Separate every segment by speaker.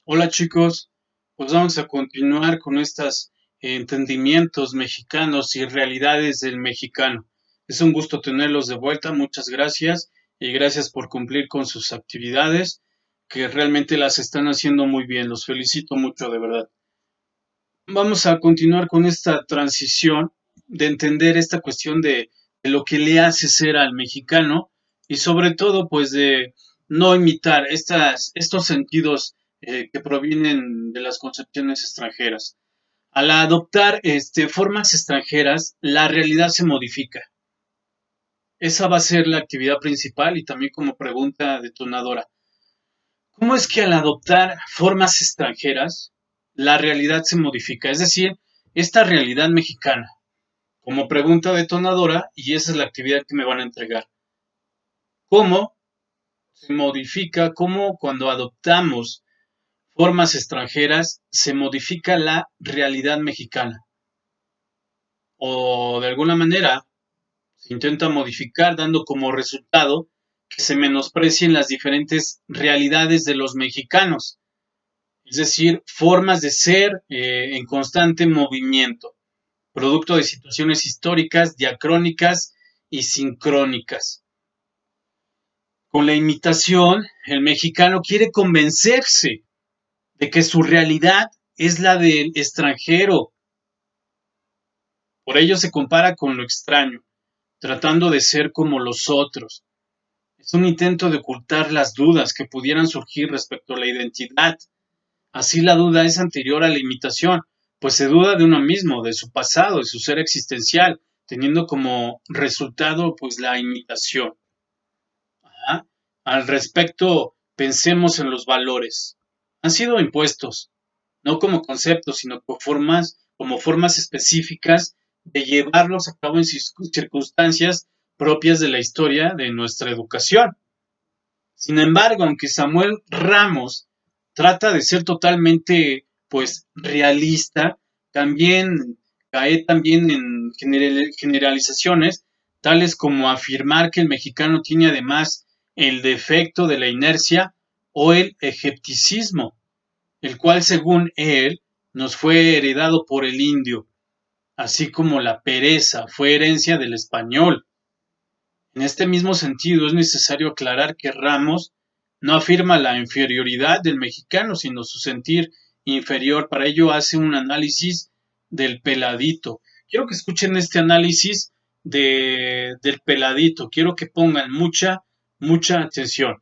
Speaker 1: Hola chicos, pues vamos a continuar con estos entendimientos mexicanos y realidades del mexicano. Es un gusto tenerlos de vuelta, muchas gracias y gracias por cumplir con sus actividades, que realmente las están haciendo muy bien, los felicito mucho de verdad. Vamos a continuar con esta transición de entender esta cuestión de lo que le hace ser al mexicano y sobre todo pues de no imitar estos sentidos que provienen de las concepciones extranjeras. Al adoptar formas extranjeras, la realidad se modifica. Esa va a ser la actividad principal y también como pregunta detonadora. ¿Cómo es que al adoptar formas extranjeras, la realidad se modifica? Es decir, esta realidad mexicana, como pregunta detonadora, y esa es la actividad que me van a entregar. ¿Cómo se modifica, cómo cuando adoptamos formas extranjeras se modifica la realidad mexicana? O de alguna manera se intenta modificar dando como resultado que se menosprecien las diferentes realidades de los mexicanos, es decir, formas de ser en constante movimiento, producto de situaciones históricas, diacrónicas y sincrónicas. Con la imitación, el mexicano quiere convencerse de que su realidad es la del extranjero. Por ello se compara con lo extraño, tratando de ser como los otros. Es un intento de ocultar las dudas que pudieran surgir respecto a la identidad. Así la duda es anterior a la imitación, pues se duda de uno mismo, de su pasado, de su ser existencial, teniendo como resultado pues la imitación. ¿Ah? Al respecto, pensemos en los valores. Han sido impuestos, no como conceptos, sino como formas específicas de llevarlos a cabo en circunstancias propias de la historia de nuestra educación. Sin embargo, aunque Samuel Ramos trata de ser totalmente, pues, realista, también cae también en generalizaciones, tales como afirmar que el mexicano tiene además el defecto de la inercia o el egipticismo, el cual, según él, nos fue heredado por el indio, así como la pereza fue herencia del español. En este mismo sentido, es necesario aclarar que Ramos no afirma la inferioridad del mexicano, sino su sentir inferior. Para ello hace un análisis del peladito. Quiero que escuchen este análisis del peladito. Quiero que pongan mucha atención.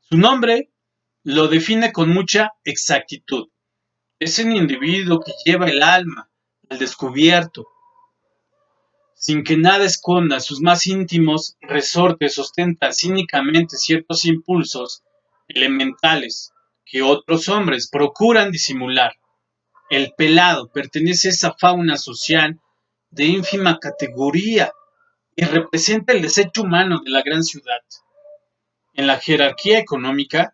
Speaker 1: Su nombre lo define con mucha exactitud. Es un individuo que lleva el alma al descubierto, sin que nada esconda sus más íntimos resortes, ostenta cínicamente ciertos impulsos elementales que otros hombres procuran disimular. El pelado pertenece a esa fauna social de ínfima categoría y representa el desecho humano de la gran ciudad. En la jerarquía económica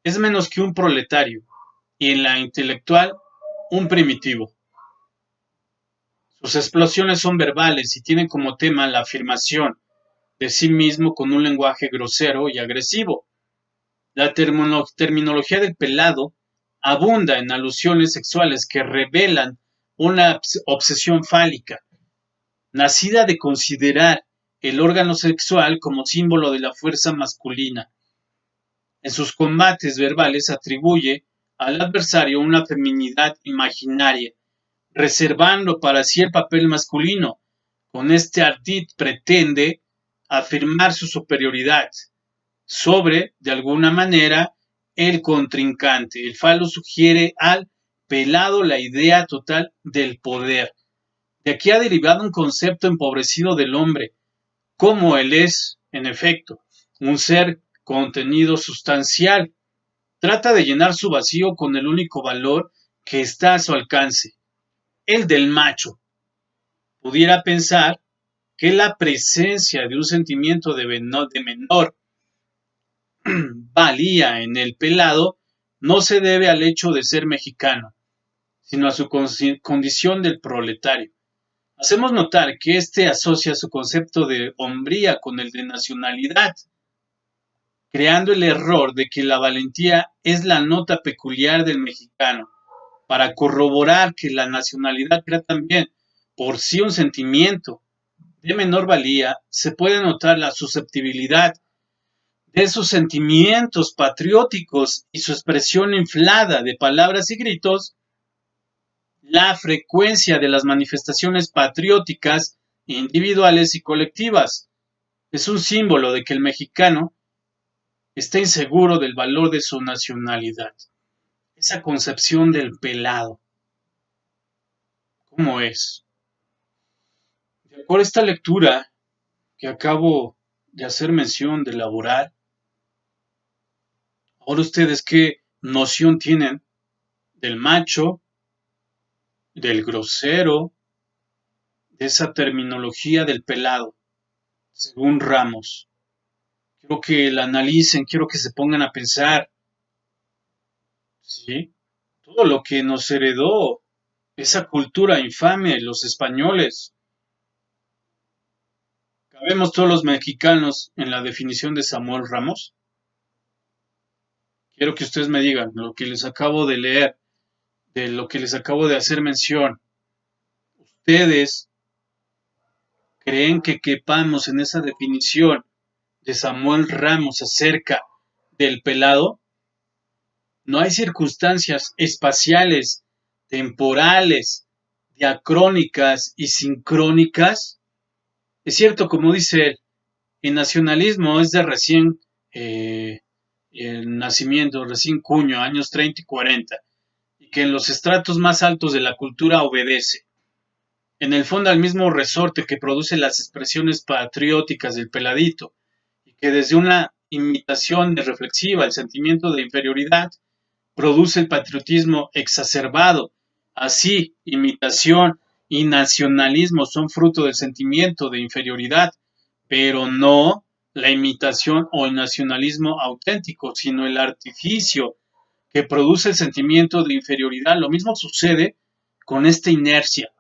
Speaker 1: es menos que un proletario y en la intelectual un primitivo. Sus explosiones son verbales y tienen como tema la afirmación de sí mismo con un lenguaje grosero y agresivo. La terminología del pelado abunda en alusiones sexuales que revelan una obsesión fálica, nacida de considerar el órgano sexual como símbolo de la fuerza masculina. En sus combates verbales atribuye al adversario una feminidad imaginaria, reservando para sí el papel masculino. Con este ardid pretende afirmar su superioridad sobre, de alguna manera, el contrincante. El falo sugiere al pelado la idea total del poder. De aquí ha derivado un concepto empobrecido del hombre, como él es, en efecto, un ser contenido sustancial. Trata de llenar su vacío con el único valor que está a su alcance, el del macho. Pudiera pensar que la presencia de un sentimiento de menor valía en el pelado no se debe al hecho de ser mexicano, sino a su condición del proletario. Hacemos notar que éste asocia su concepto de hombría con el de nacionalidad. creando el error de que la valentía es la nota peculiar del mexicano, para corroborar que la nacionalidad crea también por sí un sentimiento de menor valía, se puede notar la susceptibilidad de sus sentimientos patrióticos y su expresión inflada de palabras y gritos, la frecuencia de las manifestaciones patrióticas individuales y colectivas. Es un símbolo de que el mexicano está inseguro del valor de su nacionalidad. Esa concepción del pelado, ¿cómo es? De acuerdo a esta lectura que acabo de hacer mención de elaborar, ahora ustedes qué noción tienen del macho, del grosero, de esa terminología del pelado, según Ramos. Quiero que la analicen, quiero que se pongan a pensar, ¿sí? Todo lo que nos heredó esa cultura infame, los españoles. ¿Cabemos todos los mexicanos en la definición de Samuel Ramos? Quiero que ustedes me digan lo que les acabo de leer, de lo que les acabo de hacer mención. ¿Ustedes creen que quepamos en esa definición de Samuel Ramos acerca del pelado? No hay circunstancias espaciales, temporales, diacrónicas y sincrónicas. Es cierto, como dice él, el nacionalismo es de recién el nacimiento, recién cuño, años 30 y 40, y que en los estratos más altos de la cultura obedece. En el fondo al mismo resorte que produce las expresiones patrióticas del peladito, y que desde una imitación reflexiva, el sentimiento de inferioridad, produce el patriotismo exacerbado. Así, imitación y nacionalismo son fruto del sentimiento de inferioridad, pero no la imitación o el nacionalismo auténtico, sino el artificio que produce el sentimiento de inferioridad. Lo mismo sucede con esta inercia,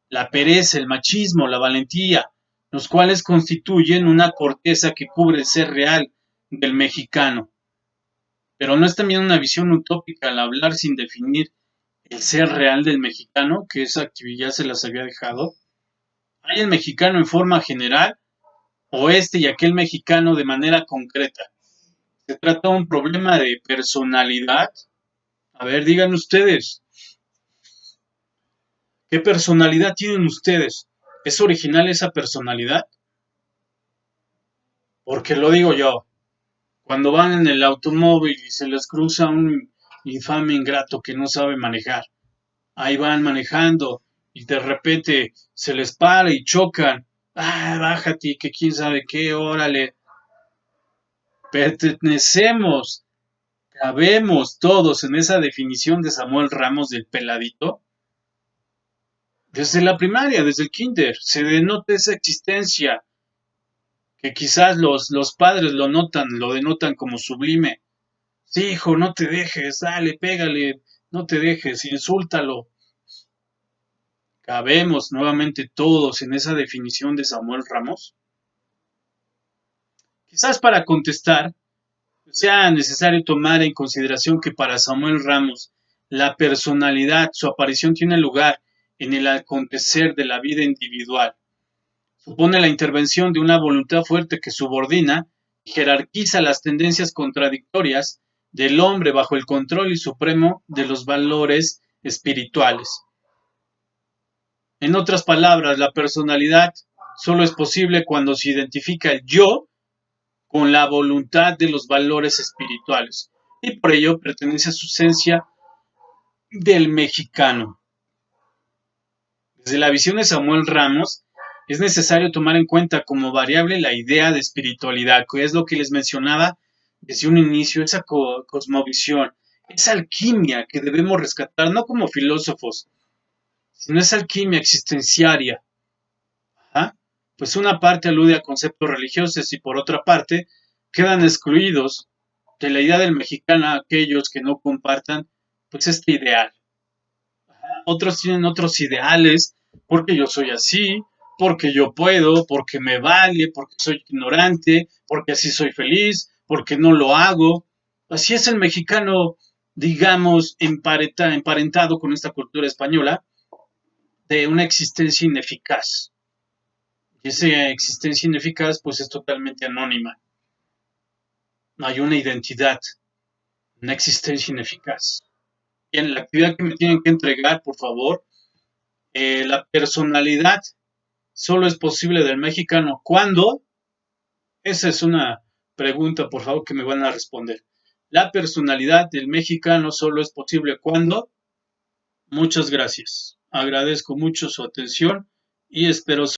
Speaker 1: la pereza, el machismo, la valentía, los cuales constituyen una corteza que cubre el ser real del mexicano. Pero no es también una visión utópica al hablar sin definir el ser real del mexicano, que esa actividad se las había dejado. Hay el mexicano en forma general o este y aquel mexicano de manera concreta. Se trata de un problema de personalidad. A ver, digan ustedes, ¿qué personalidad tienen ustedes? ¿Es original esa personalidad? Porque lo digo yo, cuando van en el automóvil y se les cruza un infame ingrato que no sabe manejar, ahí van manejando y de repente se les para y chocan. Ah, bájate, que quién sabe qué, órale. Pertenecemos, cabemos todos en esa definición de Samuel Ramos del peladito. Desde la primaria, desde el kinder, se denota esa existencia que quizás los padres lo denotan como sublime. Sí, hijo, no te dejes, dale, pégale, no te dejes, insúltalo. ¿Cabemos nuevamente todos en esa definición de Samuel Ramos? Quizás para contestar sea necesario tomar en consideración que para Samuel Ramos la personalidad, su aparición tiene lugar en el acontecer de la vida individual. Supone la intervención de una voluntad fuerte que subordina y jerarquiza las tendencias contradictorias del hombre bajo el control y supremo de los valores espirituales. En otras palabras, la personalidad solo es posible cuando se identifica el yo con la voluntad de los valores espirituales y por ello pertenece a su esencia del mexicano. Desde la visión de Samuel Ramos, es necesario tomar en cuenta como variable la idea de espiritualidad, que es lo que les mencionaba desde un inicio, esa cosmovisión, esa alquimia que debemos rescatar, no como filósofos, sino esa alquimia existenciaria. ¿Ah? Pues una parte alude a conceptos religiosos y por otra parte quedan excluidos de la idea del mexicano aquellos que no compartan pues este ideal. Otros tienen otros ideales, porque yo soy así, porque yo puedo, porque me vale, porque soy ignorante, porque así soy feliz, porque no lo hago. Así es el mexicano, digamos, emparentado con esta cultura española de una existencia ineficaz. Y esa existencia ineficaz, pues es totalmente anónima. No hay una identidad, una existencia ineficaz. Bien, la actividad que me tienen que entregar, por favor, la personalidad solo es posible del mexicano. ¿Cuándo? Esa es una pregunta, por favor, que me van a responder. La personalidad del mexicano solo es posible cuando. Muchas gracias. Agradezco mucho su atención y espero